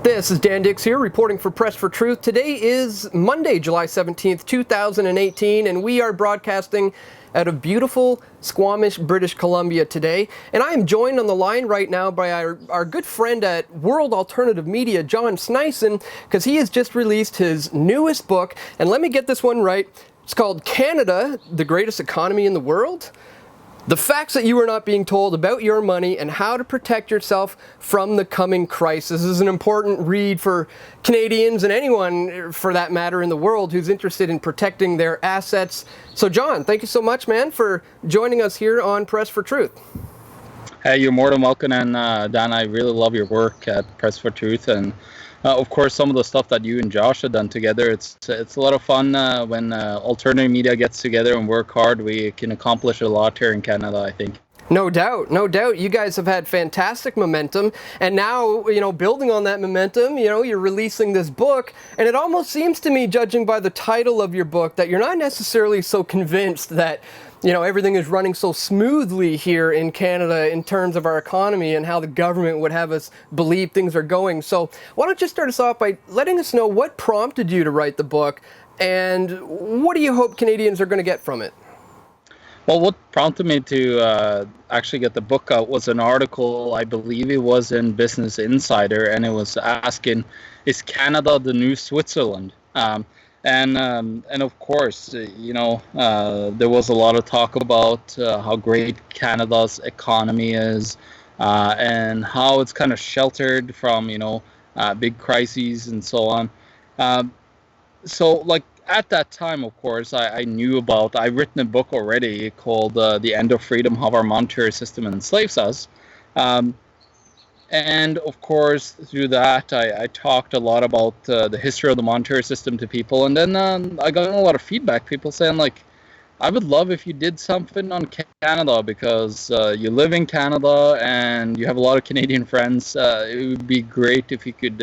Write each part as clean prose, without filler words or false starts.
This is Dan Dix here, reporting for Press for Truth. Today is Monday, July 17th, 2018, and we are broadcasting out of beautiful Squamish, British Columbia today. And I am joined on the line right now by our good friend at World Alternative Media, John Sneisen, because he has just released his newest book. And let me get this one right. It's called Canada, the Greatest Economy in the World. The facts that you are not being told about your money and how to protect yourself from the coming crisis. This is an important read for Canadians and anyone, for that matter, in the world who's interested in protecting their assets. So, John, thank you so much, man, for joining us here on Press for Truth. Hey, you're more than welcome, and Dan, I really love your work at Press for Truth, and of course, some of the stuff that you and Josh have done together. It's a lot of fun when alternative media gets together and work hard. We can accomplish a lot here in Canada, I think. No doubt, no doubt. You guys have had fantastic momentum, and now, building on that momentum, you're releasing this book, and it almost seems to me, judging by the title of your book, that you're not necessarily so convinced that everything is running so smoothly here in Canada in terms of our economy and how the government would have us believe things are going. So why don't you start us off by letting us know what prompted you to write the book, and what do you hope Canadians are going to get from it? Well, what prompted me to actually get the book out was an article, I believe it was in Business Insider, and it was asking, is Canada the new Switzerland? And of course, there was a lot of talk about how great Canada's economy is, and how it's kind of sheltered from, big crises and so on. At that time, of course, I'd written a book already called The End of Freedom, How Our Monetary System Enslaves Us. And of course, through that, I talked a lot about the history of the monetary system to people. And then I got a lot of feedback, people saying, I would love if you did something on Canada, because you live in Canada and you have a lot of Canadian friends. It would be great if you could,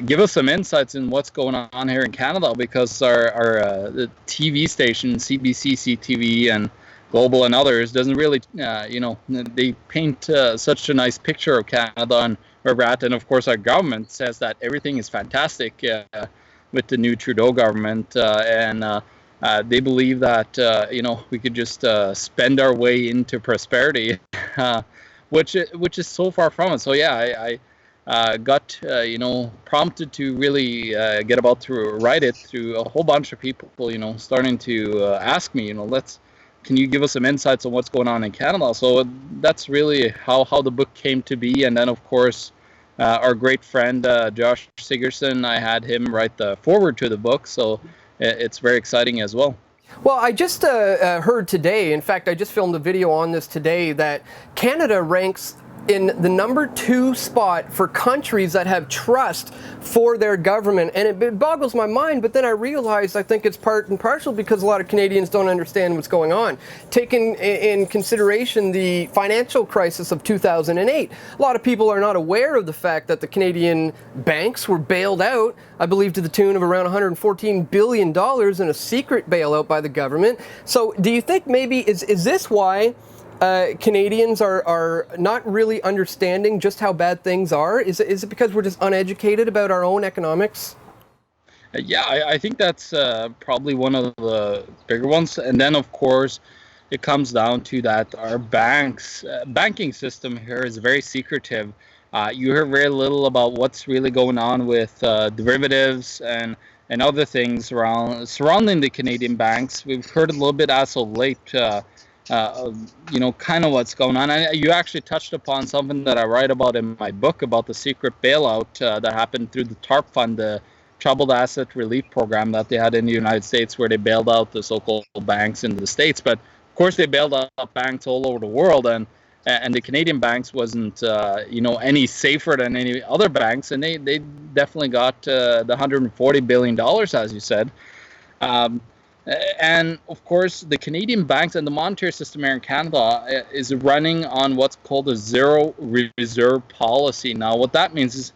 give us some insights in what's going on here in Canada, because our the TV station, CBC, CTV, and Global and others doesn't really, they paint such a nice picture of Canada and where we're at. And of course, our government says that everything is fantastic with the new Trudeau government. And they believe that, we could just spend our way into prosperity, which is so far from it. So, yeah, I got, prompted to really write it through a whole bunch of people, starting to ask me, can you give us some insights on what's going on in Canada? So that's really how the book came to be. And then, of course, our great friend, Josh Sigurdsson, I had him write the foreword to the book. So it's very exciting as well. Well, I just heard today, in fact, I just filmed a video on this today, that Canada ranks in the number 2 spot for countries that have trust for their government. And it boggles my mind, but then I realized I think it's part and parcel because a lot of Canadians don't understand what's going on. Taking in consideration the financial crisis of 2008, a lot of people are not aware of the fact that the Canadian banks were bailed out, I believe to the tune of around $114 billion in a secret bailout by the government. So do you think maybe, is this why Canadians are not really understanding just how bad things are? Is it because we're just uneducated about our own economics? Yeah, I think that's probably one of the bigger ones. And then, of course, it comes down to that our banking system here is very secretive. You hear very little about what's really going on with derivatives and other things surrounding the Canadian banks. We've heard a little bit as of late, kind of what's going on. And you actually touched upon something that I write about in my book about the secret bailout that happened through the TARP fund, the Troubled Asset Relief Program that they had in the United States, where they bailed out the so-called banks in the States. But of course, they bailed out banks all over the world, and the Canadian banks wasn't, any safer than any other banks, and they definitely got the $140 billion, as you said. And of course, the Canadian banks and the monetary system here in Canada is running on what's called a zero reserve policy. Now, what that means is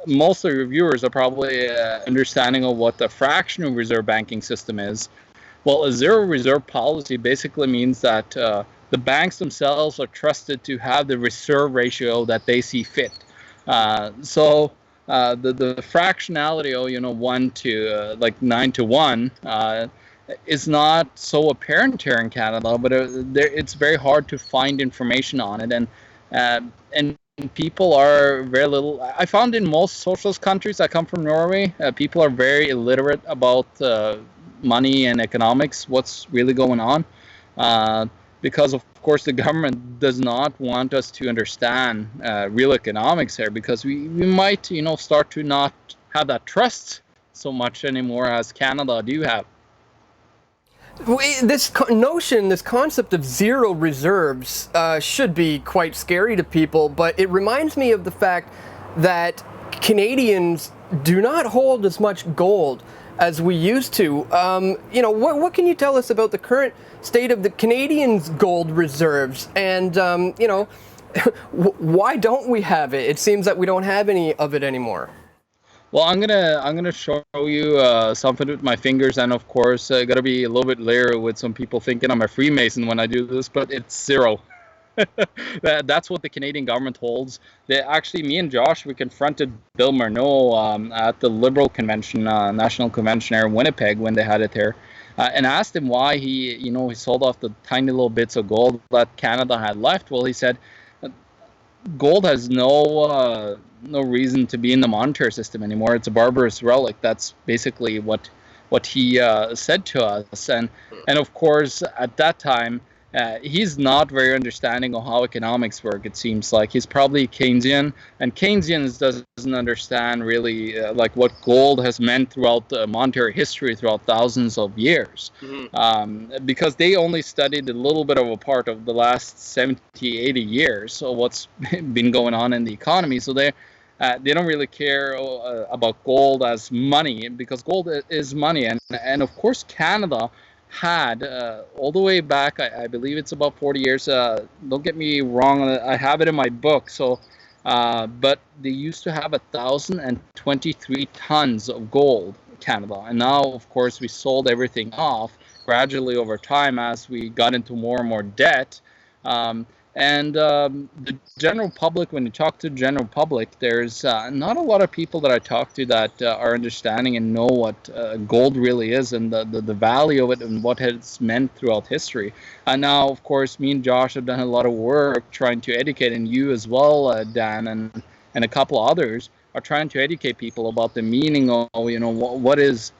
most of your viewers are probably understanding of what the fractional reserve banking system is. Well, a zero reserve policy basically means that the banks themselves are trusted to have the reserve ratio that they see fit. The fractionality of 1 to like 9 to 1 is not so apparent here in Canada, but it's very hard to find information on it, and people are very little. I found in most socialist countries. I come from Norway. People are very illiterate about money and economics. What's really going on? Because of course the government does not want us to understand real economics here, because we might start to not have that trust so much anymore as Canada do have. This notion, this concept of zero reserves should be quite scary to people, but it reminds me of the fact that Canadians do not hold as much gold as we used to. What can you tell us about the current state of the Canadians' gold reserves, and why don't we have it? It seems that we don't have any of it anymore. Well, I'm gonna show you something with my fingers, and of course, I gotta be a little bit leery with some people thinking I'm a Freemason when I do this, but it's zero. That's what the Canadian government holds. Me and Josh, we confronted Bill Morneau at the Liberal Convention, National Convention here in Winnipeg when they had it here, and asked him why he sold off the tiny little bits of gold that Canada had left. Well, he said gold has no reason to be in the monetary system anymore. It's a barbarous relic. That's basically what he said to us, and of course at that time he's not very understanding of how economics work. It seems like he's probably Keynesian, and Keynesians doesn't understand really like what gold has meant throughout monetary history throughout thousands of years, because they only studied a little bit of a part of the last 70, 80 years, so what's been going on in the economy. So they don't really care about gold as money, because gold is money, and of course Canada had all the way back, I believe it's about 40 years, don't get me wrong, I have it in my book, so but they used to have 1,023 tons of gold, Canada, and now of course we sold everything off gradually over time as we got into more and more debt. The general public, when you talk to the general public, there's not a lot of people that I talk to that are understanding and know what gold really is, and the value of it and what it's meant throughout history. And now, of course, me and Josh have done a lot of work trying to educate, and you as well, Dan, and a couple others are trying to educate people about the meaning of, what is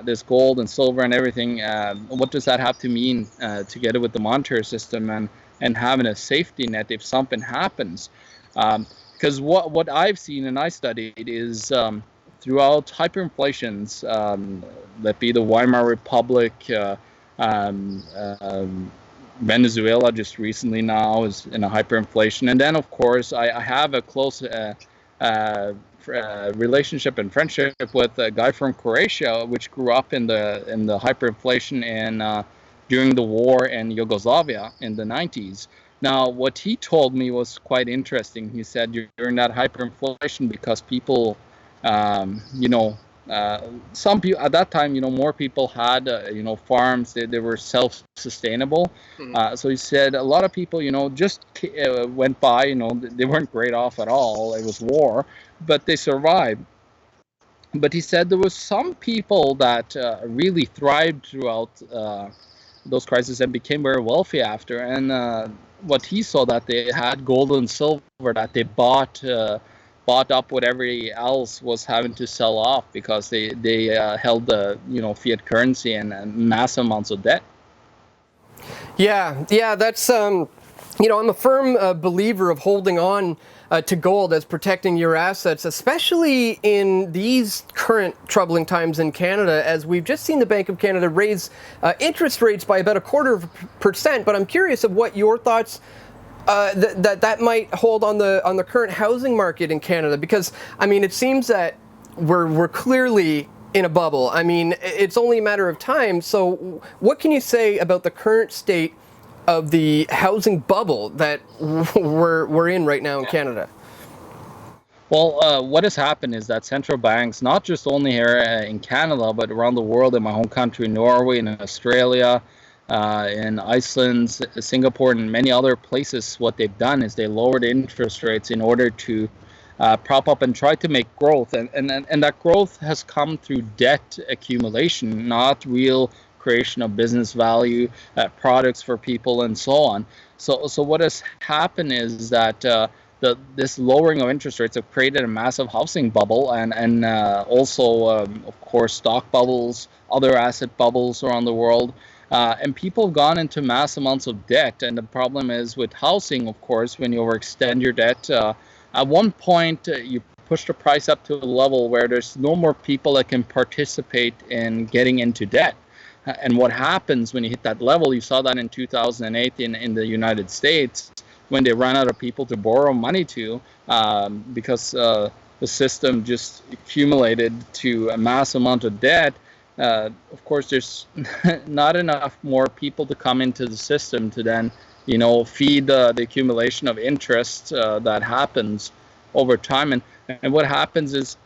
this gold and silver and everything. What does that have to mean together with the monetary system and having a safety net if something happens? Because what I've seen and I studied is throughout hyperinflations, that be the Weimar Republic, Venezuela just recently now is in a hyperinflation, and then of course I have a close relationship and friendship with a guy from Croatia, which grew up in the hyperinflation and during the war in Yugoslavia in the 90s. Now, what he told me was quite interesting. He said during that hyperinflation, because people, some people at that time, more people had, farms. They were self-sustainable. So he said a lot of people, just went by. They weren't great off at all. It was war, but they survived. But he said there was some people that really thrived throughout those crises and became very wealthy after. And what he saw, that they had gold and silver that they bought up what everybody else was having to sell off, because they held the fiat currency and massive amounts of debt. Yeah, that's I'm a firm believer of holding on to gold as protecting your assets, especially in these current troubling times in Canada, as we've just seen the Bank of Canada raise interest rates by about 0.25%. But I'm curious of what your thoughts that might hold on the current housing market in Canada, because it seems that we're clearly in a bubble. It's only a matter of time. So what can you say about the current state of the housing bubble that we're in right now in Canada? Well, what has happened is that central banks, not just only here in Canada, but around the world, in my home country, Norway, and Australia, in Iceland, Singapore, and many other places, what they've done is they lowered interest rates in order to prop up and try to make growth, and that growth has come through debt accumulation, not real creation of business value, products for people, and so on. So what has happened is that this lowering of interest rates have created a massive housing bubble, and also of course stock bubbles, other asset bubbles around the world. And people have gone into mass amounts of debt. And the problem is with housing, of course, when you overextend your debt, at one point you push the price up to a level where there's no more people that can participate in getting into debt. And what happens when you hit that level, you saw that in 2008 in the United States, when they ran out of people to borrow money to, because the system just accumulated to a mass amount of debt. Of course, there's not enough more people to come into the system to then, feed the accumulation of interest that happens over time. And what happens is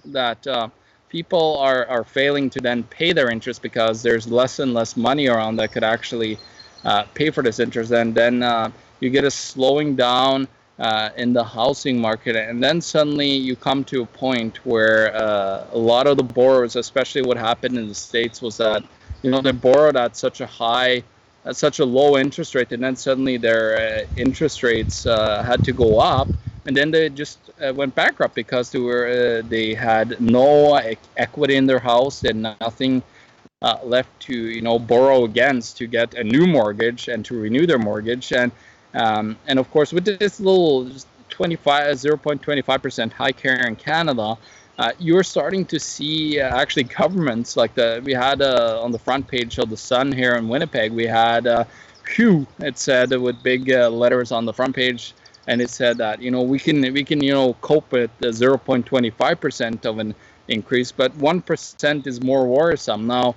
that people are failing to then pay their interest because there's less and less money around that could actually pay for this interest. And then you get a slowing down in the housing market, and then suddenly you come to a point where a lot of the borrowers, especially what happened in the States, was that they borrowed at such a low interest rate, and then suddenly their interest rates had to go up, and then they just went bankrupt because they had no equity in their house and nothing left to borrow against to get a new mortgage and to renew their mortgage. And of course, with this little 0.25% hike here in Canada, you're starting to see actually governments like we had on the front page of the Sun here in Winnipeg. We had Q. It said with big letters on the front page, and it said that we can cope with the 0.25% of an increase, but 1% is more worrisome now.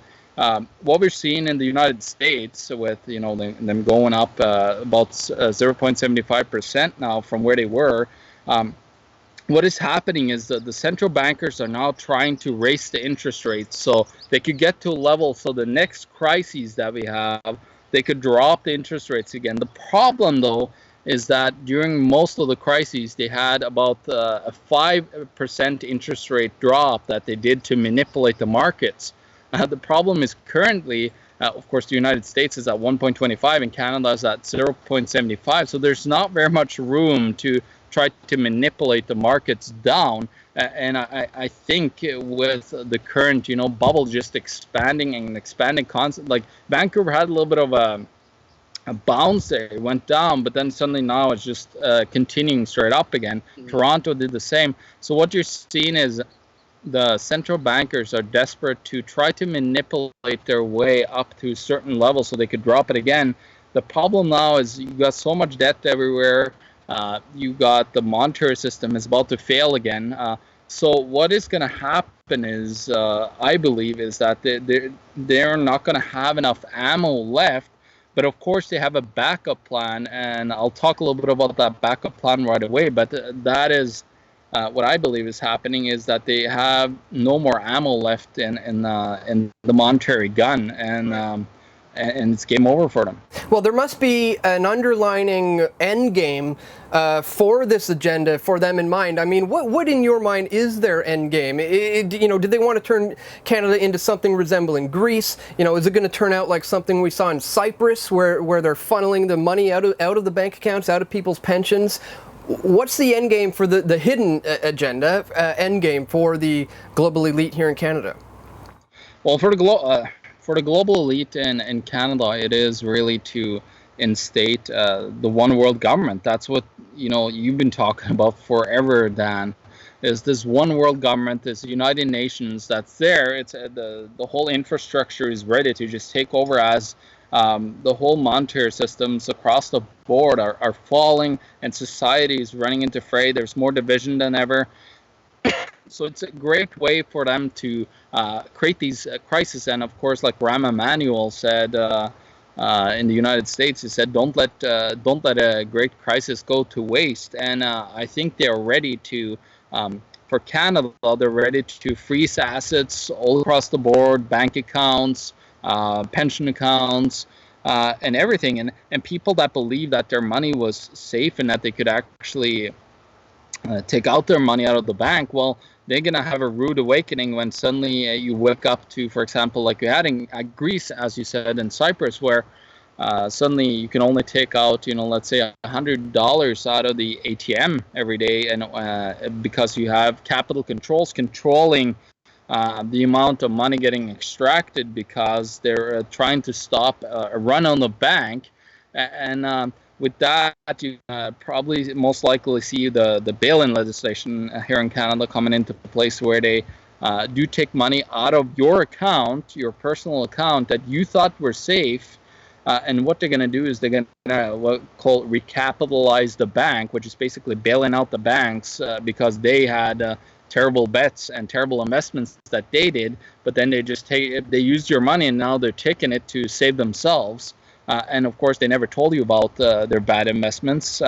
What we're seeing in the United States with them going up about 0.75% now from where they were, what is happening is that the central bankers are now trying to raise the interest rates so they could get to a level so the next crises that we have, they could drop the interest rates again. The problem though is that during most of the crises they had about a 5% interest rate drop that they did to manipulate the markets. The problem is currently, of course, the United States is at 1.25 and Canada is at 0.75. So there's not very much room to try to manipulate the markets down. And I think with the current, bubble just expanding and expanding constant, like Vancouver had a little bit of a bounce there. It went down, but then suddenly now it's just continuing straight up again. Toronto did the same. So what you're seeing is the central bankers are desperate to try to manipulate their way up to a certain level so they could drop it again. The problem now is you've got so much debt everywhere. You got the monetary system is about to fail again. So what is going to happen is, I believe, is that they're not going to have enough ammo left. But of course, they have a backup plan, and I'll talk a little bit about that backup plan right away. But that is what I believe is happening is that they have no more ammo left in the monetary gun, and it's game over for them. Well, there must be an underlining end game for this agenda for them in mind. I mean, what in your mind is their end game? Do they want to turn Canada into something resembling Greece? Is it going to turn out like something we saw in Cyprus, where they're funneling the money out of the bank accounts, out of people's pensions? What's the end game for the hidden agenda, end game for the global elite here in Canada? Well, for the global elite in Canada, it is really to instate the one world government. That's what you've been talking about forever, Dan. Is this one world government, this United Nations that's there? It's the whole infrastructure is ready to just take over as the whole monetary systems across the board are falling, and society is running into fray. There's more division than ever. So it's a great way for them to create these crises. And of course, like Rahm Emanuel said in the United States, he said, "Don't let a great crisis go to waste." And I think they're ready to. For Canada, they're ready to freeze assets all across the board, bank accounts, pension accounts, and everything. And people that believe that their money was safe and that they could actually take out their money out of the bank, well, they're going to have a rude awakening when suddenly you wake up to, for example, like you had in Greece, as you said, in Cyprus, where suddenly you can only take out, let's say $100 out of the ATM every day, and because you have capital controls controlling the amount of money getting extracted, because they're trying to stop a run on the bank. And with that, you probably most likely see the bail-in legislation here in Canada coming into place, where they do take money out of your account, your personal account that you thought were safe. And what they're going to do is they're going to what call recapitalize the bank, which is basically bailing out the banks because they had terrible bets and terrible investments that they did. But then they used your money, and now they're taking it to save themselves. And of course, they never told you about their bad investments.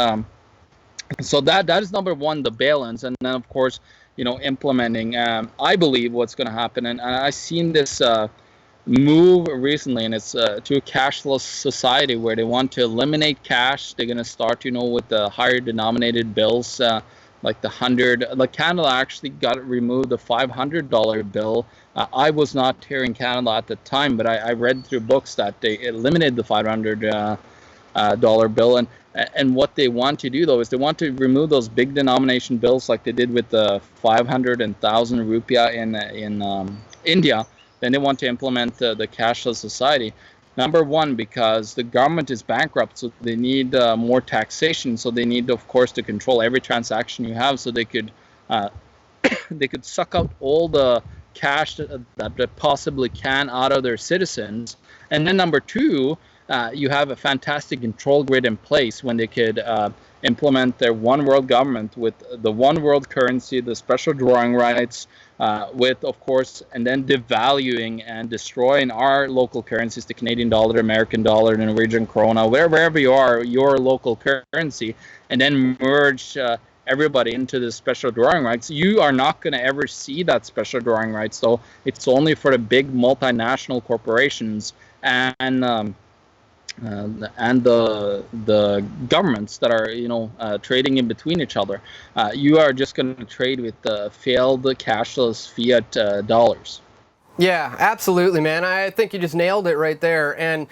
So that is number one, the bail-ins, and then of course, implementing. I believe what's going to happen, and I've seen this move recently, and it's to a cashless society where they want to eliminate cash. They're going to start, with the higher denominated bills, like the 100. Like Canada actually got removed the $500 bill. I was not here in Canada at the time, but I read through books that they eliminated the $500 dollar bill. And what they want to do, though, is they want to remove those big denomination bills like they did with the 500 and 1,000 rupiah in India. Then they want to implement the cashless society. Number one, because the government is bankrupt, so they need more taxation. So they need, of course, to control every transaction you have, so they could they could suck out all the cash that they possibly can out of their citizens. And then number two, you have a fantastic control grid in place when they could implement their one world government with the one world currency, the special drawing rights, with, of course, and then devaluing and destroying our local currencies, the Canadian dollar, American dollar, Norwegian krona, wherever you are, your local currency, and then merge everybody into the special drawing rights. You are not going to ever see that special drawing rights, though. It's only for the big multinational corporations and the governments that are trading in between each other. You are just going to trade with failed cashless fiat dollars. Yeah, absolutely, man. I think you just nailed it right there. And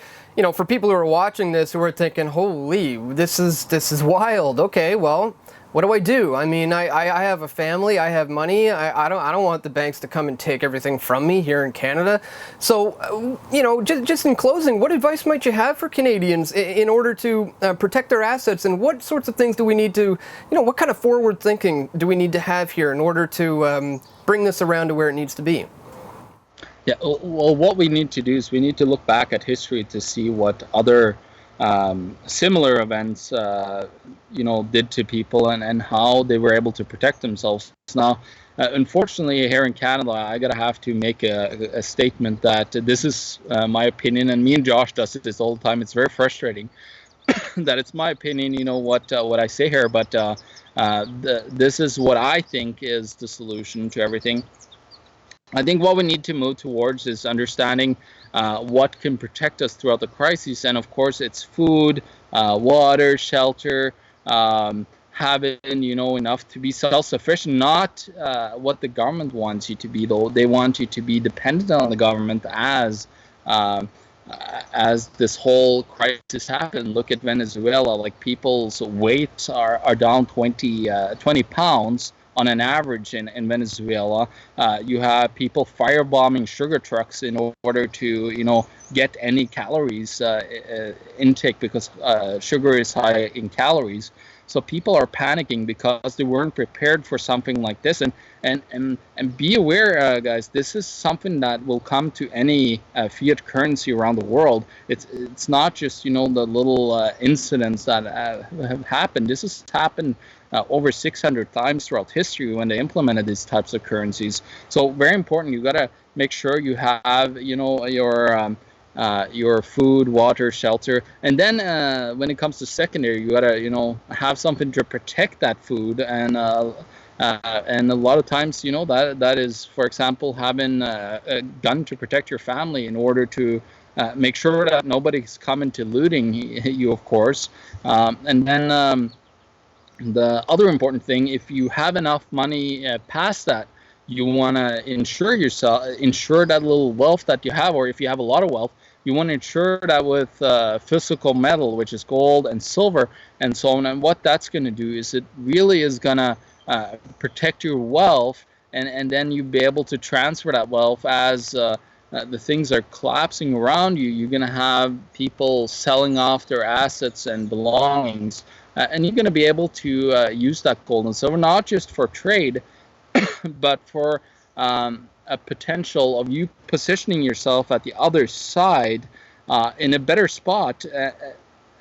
for people who are watching this who are thinking, "Holy, this is wild." Okay, well, what do I do? I mean, I have a family, I have money. I don't want the banks to come and take everything from me here in Canada. So, just in closing, what advice might you have for Canadians in order to protect their assets, and what sorts of things do we need to, what kind of forward thinking do we need to have here in order to bring this around to where it needs to be? Yeah, well, what we need to do is we need to look back at history to see what other similar events, did to people and how they were able to protect themselves. Now, unfortunately, here in Canada, I gotta have to make a statement that this is my opinion, and me and Josh does it this all the time. It's very frustrating that it's my opinion, what I say here, but this is what I think is the solution to everything. I think what we need to move towards is understanding what can protect us throughout the crisis. And of course, it's food, water, shelter, having, enough to be self-sufficient, not what the government wants you to be, though. They want you to be dependent on the government as this whole crisis happened. Look at Venezuela, like people's weights are down 20 pounds on an average in Venezuela. You have people firebombing sugar trucks in order to, get any calories intake, because sugar is high in calories. So people are panicking because they weren't prepared for something like this. And be aware, guys, this is something that will come to any fiat currency around the world. It's not just, the little incidents that have happened. This has happened over 600 times throughout history when they implemented these types of currencies. So very important. You got to make sure you have, your food, water, shelter, and then when it comes to secondary, you gotta have something to protect that food, and a lot of times that is, for example, having a gun to protect your family in order to make sure that nobody's coming to looting you, of course, and then The other important thing, if you have enough money past that, you want to insure that little wealth that you have, or if you have a lot of wealth, you want to insure that with physical metal, which is gold and silver and so on. And what that's going to do is it really is going to protect your wealth, and then you'll be able to transfer that wealth as the things are collapsing around you. You're going to have people selling off their assets and belongings, and you're going to be able to use that gold and silver not just for trade, but for a potential of you positioning yourself at the other side in a better spot.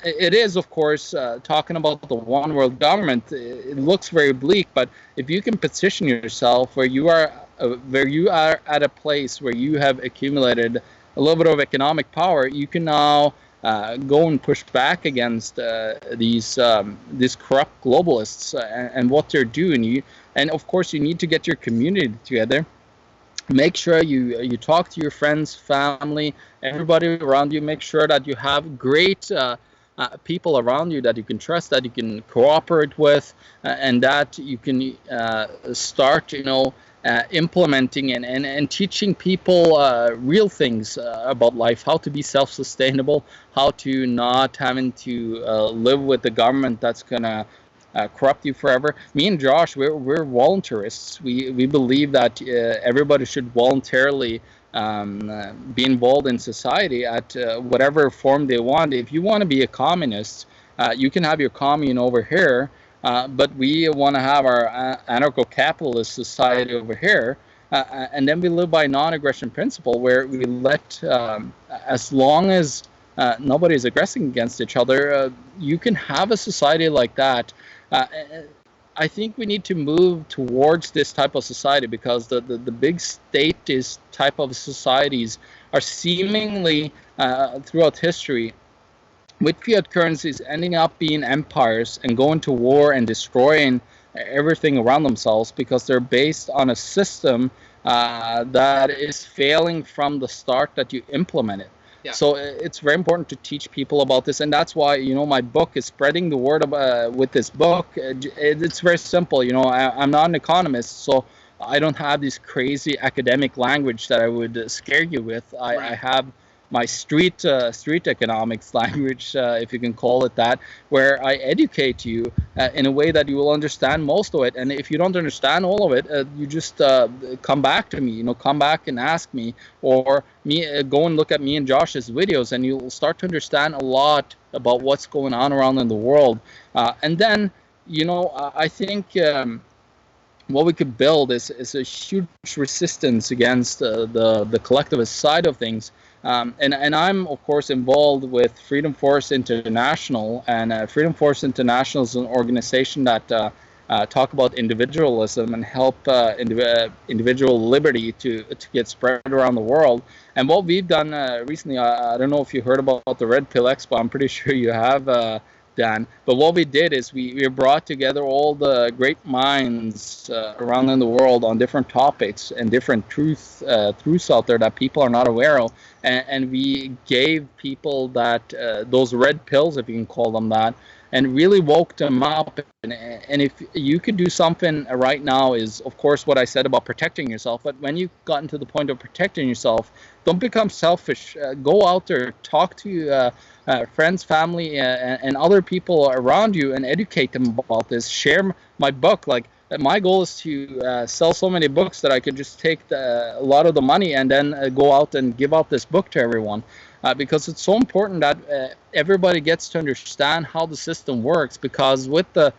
It is, of course, talking about the one world government. It looks very bleak, but if you can position yourself where you are at a place where you have accumulated a little bit of economic power, you can now go and push back against these corrupt globalists and what they're doing. And of course, you need to get your community together. Make sure you talk to your friends, family, everybody around you. Make sure that you have great people around you that you can trust, that you can cooperate with, and that you can start, implementing and teaching people real things about life, how to be self-sustainable, how to not having to live with the government that's gonna corrupt you forever. Me and Josh, we're voluntarists. We believe that everybody should voluntarily be involved in society at whatever form they want. If you want to be a communist, you can have your commune over here, but we want to have our anarcho-capitalist society over here, and then we live by non-aggression principle, where we let, as long as nobody is aggressing against each other, you can have a society like that. I think we need to move towards this type of society, because the big statist type of societies are seemingly throughout history, with fiat currencies, ending up being empires and going to war and destroying everything around themselves, because they're based on a system that is failing from the start that you implement it. Yeah. So it's very important to teach people about this, and that's why my book is spreading the word with this book. It's very simple. I'm not an economist, so I don't have this crazy academic language that I would scare you with. I have my street economics language, if you can call it that, where I educate you in a way that you will understand most of it. And if you don't understand all of it, you just come back to me. Come back and ask me, or go and look at me and Josh's videos, and you'll start to understand a lot about what's going on around in the world. And then, I think what we could build is a huge resistance against the collectivist side of things. And I'm, of course, involved with Freedom Force International, and Freedom Force International is an organization that talk about individualism and help individual liberty to get spread around the world. And what we've done recently, I don't know if you heard about the Red Pill Expo. I'm pretty sure you have, Dan. But what we did is we brought together all the great minds around in the world on different topics and different truths out there that people are not aware of, and we gave people that those red pills, if you can call them that, and really woke them up. And if you could do something right now, is of course what I said about protecting yourself. But when you've gotten to the point of protecting yourself, don't become selfish. Go out there, talk to friends, family, and other people around you, and educate them about this. Share my book. Like, my goal is to sell so many books that I could just take a lot of the money and then go out and give out this book to everyone. Because it's so important that everybody gets to understand how the system works, because with the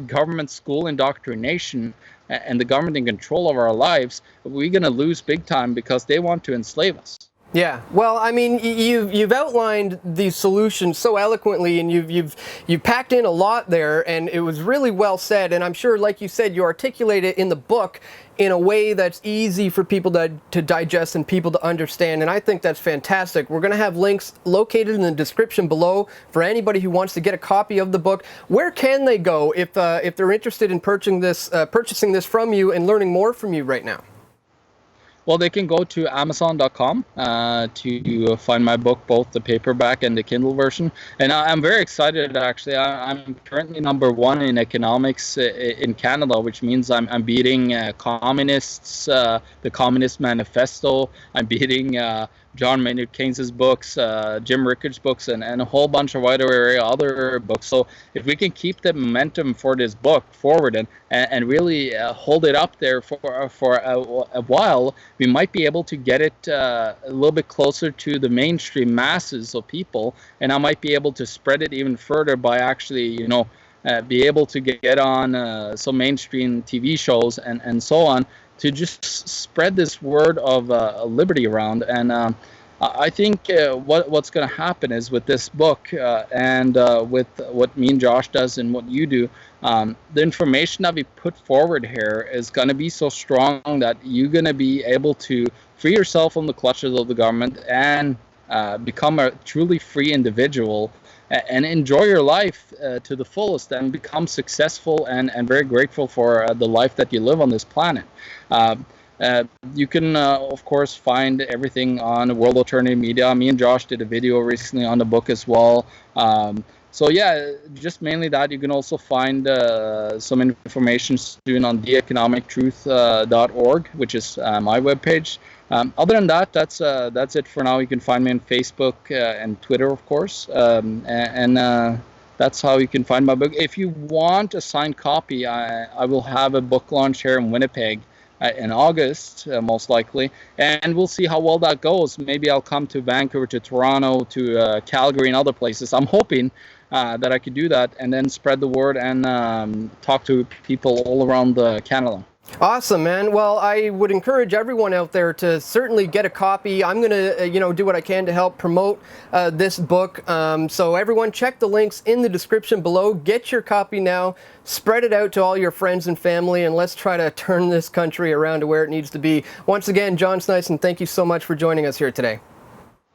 government school indoctrination and the government in control of our lives, we're going to lose big time, because they want to enslave us. Yeah, well, I mean, you've outlined these solutions so eloquently, and you've packed in a lot there, and it was really well said. And I'm sure, like you said, you articulate it in the book in a way that's easy for people to digest and people to understand. And I think that's fantastic. We're going to have links located in the description below for anybody who wants to get a copy of the book. Where can they go if they're interested in purchasing this from you and learning more from you right now? Well, they can go to Amazon.com to find my book, both the paperback and the Kindle version. And I'm very excited, actually. I'm currently #1 in economics in Canada, which means I'm beating communists, the Communist Manifesto. I'm beating John Maynard Keynes's books, Jim Rickards' books, and a whole bunch of wider area other books. So if we can keep the momentum for this book forward and really hold it up there for a while, we might be able to get it a little bit closer to the mainstream masses of people, and I might be able to spread it even further by actually, be able to get on some mainstream TV shows and so on, to just spread this word of liberty around. And I think what's going to happen is with this book and with what me and Josh does and what you do, the information that we put forward here is going to be so strong that you're going to be able to free yourself from the clutches of the government and become a truly free individual and enjoy your life to the fullest and become successful and very grateful for the life that you live on this planet. You can, of course, find everything on World Alternative Media. Me and Josh did a video recently on the book as well. So yeah, just mainly that. You can also find some information soon on theeconomictruth.org, which is my webpage. Other than that, that's it for now. You can find me on Facebook and Twitter, of course, and that's how you can find my book. If you want a signed copy, I will have a book launch here in Winnipeg in August, most likely, and we'll see how well that goes. Maybe I'll come to Vancouver, to Toronto, to Calgary, and other places. I'm hoping that I could do that and then spread the word and talk to people all around Canada. Awesome, man. Well, I would encourage everyone out there to certainly get a copy. I'm going to, do what I can to help promote this book. So everyone, check the links in the description below. Get your copy now. Spread it out to all your friends and family, and let's try to turn this country around to where it needs to be. Once again, John Sneisen, thank you so much for joining us here today.